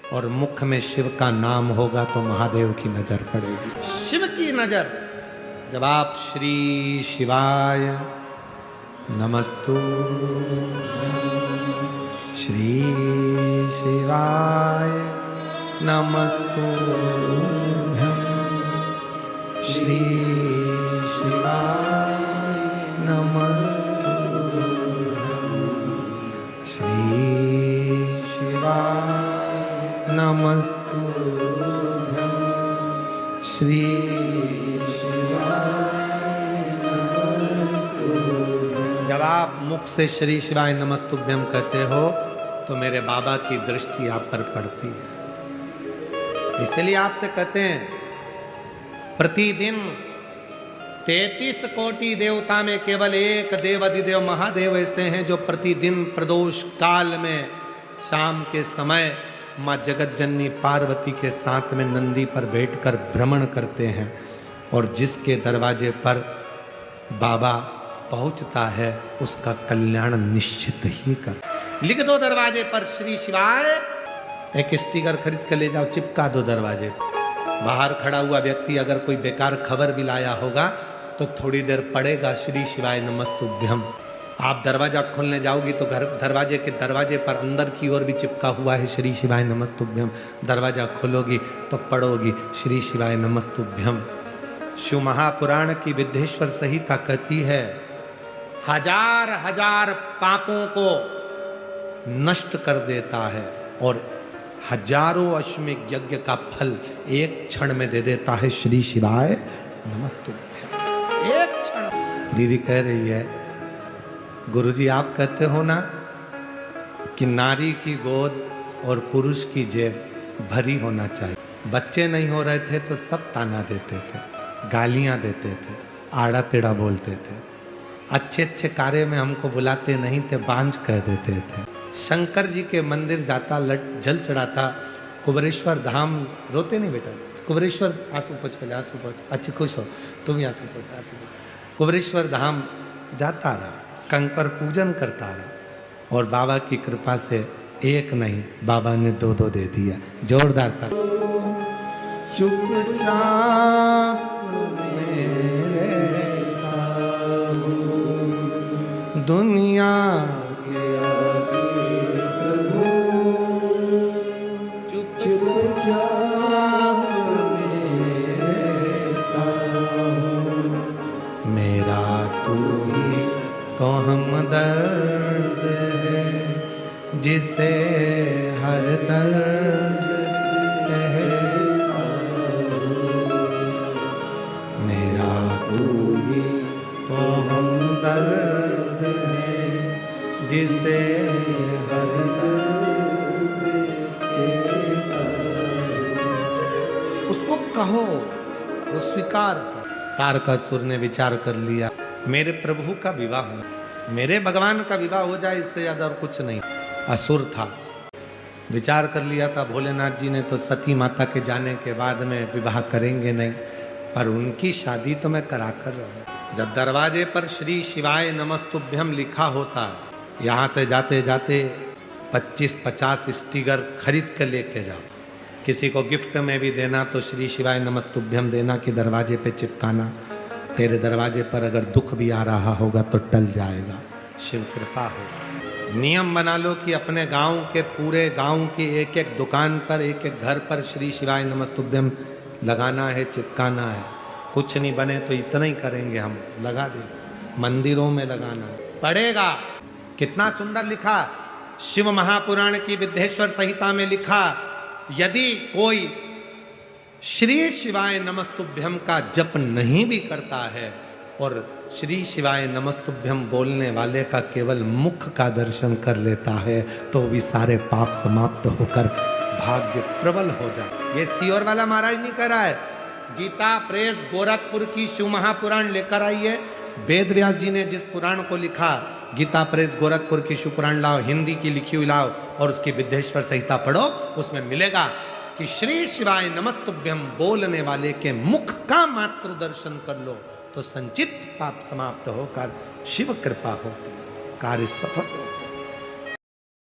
और मुख में शिव का नाम होगा तो महादेव की नजर पड़ेगी। शिव की नजर जब आप श्री शिवाय नमस्तु, श्री शिवाय नमस्तु, श्री शिवाय नमस्तु, श्री शिवाय नमस्तु, श्री जब आप मुख से श्री शिवाय नमस्तुभ्यम कहते हो तो मेरे बाबा की दृष्टि आप पर पड़ती है। इसलिए आपसे कहते हैं प्रतिदिन 33 कोटि देवता में केवल एक देव अधिदेव महादेव ऐसे हैं जो प्रतिदिन प्रदोष काल में शाम के समय माँ जगत जननी पार्वती के साथ में नंदी पर बैठकर भ्रमण करते हैं और जिसके दरवाजे पर बाबा पहुंचता है उसका कल्याण निश्चित ही कर। लिख दो दरवाजे पर श्री शिवाय, एक स्टिकर खरीद कर ले जाओ, चिपका दो दरवाजे। बाहर खड़ा हुआ व्यक्ति अगर कोई बेकार खबर भी लाया होगा तो थोड़ी देर पड़ेगा श्री शिवाय नमस्तुभ्यम। आप दरवाजा खोलने जाओगी तो घर दरवाजे के दरवाजे पर अंदर की ओर भी चिपका हुआ है श्री शिवाय नमस्तुभ्यम। दरवाजा खोलोगी तो पढ़ोगी श्री शिवाय नमस्तुभ्यम। शिव महापुराण की विद्येश्वर संहिता कहती है हजार हजार पापों को नष्ट कर देता है और हजारों अश्वमेध यज्ञ का फल एक क्षण में दे देता है श्री शिवाय नमस्तुभ्यम। एक क्षण। दीदी कह रही है गुरुजी आप कहते हो ना कि नारी की गोद और पुरुष की जेब भरी होना चाहिए। बच्चे नहीं हो रहे थे तो सब ताना देते थे, गालियां देते थे, आड़ा टेढ़ा बोलते थे, अच्छे अच्छे कार्य में हमको बुलाते नहीं थे, बांझ कह देते थे। शंकर जी के मंदिर जाता, जल चढ़ाता, कुबरेश्वर धाम, रोते नहीं बेटा, कुबरेश्वर आंसू पोंछ पहले, आंसू पोंछ, अच्छी खुश हो तुम ही, आंसू पोंछ, आंसू पोंछ। कुबरेश्वर धाम जाता रहा, कंकर पूजन करता रहा और बाबा की कृपा से एक नहीं बाबा ने दो दो दे दिया। जोरदार था। चुपचाप दुनिया के आगे प्रभु, चुपचाप मेरा तू ही तो हमदर्द है जिसे हर दर्द कहता मेरा तू ही तो हमदर्द है जिसे हर दर्द कहता। उसको कहो, वो स्वीकार कर। तारकासुर ने विचार कर लिया मेरे प्रभु का विवाह हो, मेरे भगवान का विवाह हो जाए, इससे ज्यादा और कुछ नहीं। असुर था, विचार कर लिया था भोलेनाथ जी ने तो सती माता के जाने के बाद में विवाह करेंगे नहीं, पर उनकी शादी तो मैं करा कर रहूं। जब दरवाजे पर श्री शिवाय नमस्तुभ्यम लिखा होता, यहाँ से जाते जाते 25-50 स्टिकर खरीद कर लेके जाओ। किसी को गिफ्ट में भी देना तो श्री शिवाय नमस्तुभ्यम देना कि दरवाजे पे चिपकाना। तेरे दरवाजे पर अगर दुख भी आ रहा होगा तो टल जाएगा, शिव कृपा होगा। नियम बना लो कि अपने गांव के पूरे गांव की एक एक दुकान पर, एक एक घर पर श्री शिवाय नमस्तुभ्यम लगाना है, चिपकाना है। कुछ नहीं बने तो इतना ही करेंगे हम, लगा देंगे। मंदिरों में लगाना पड़ेगा। कितना सुंदर लिखा शिव महापुराण की विद्येश्वर संहिता में लिखा, यदि कोई श्री शिवाय नमस्तुभ्यम का जप नहीं भी करता है और श्री शिवाय नमस्तुभ्यम बोलने वाले का केवल मुख का दर्शन कर लेता है तो भी सारे पाप समाप्त होकर भाग्य प्रबल हो जाए। ये सीओर वाला महाराज नहीं कर रहा है, गीता प्रेस गोरखपुर की शिव महापुराण लेकर आई है। वेद व्यास जी ने जिस पुराण को लिखा, गीता प्रेस गोरखपुर की शिव पुराण लाओ, हिंदी की लिखी हुई लाओ और उसकी विद्येश्वर संहिता पढ़ो, उसमें मिलेगा कि श्री शिवाय नमस्तुभ्यम बोलने वाले के मुख का मात्र दर्शन कर लो तो संचित पाप समाप्त होकर शिव कृपा होती, कार्य सफल हो।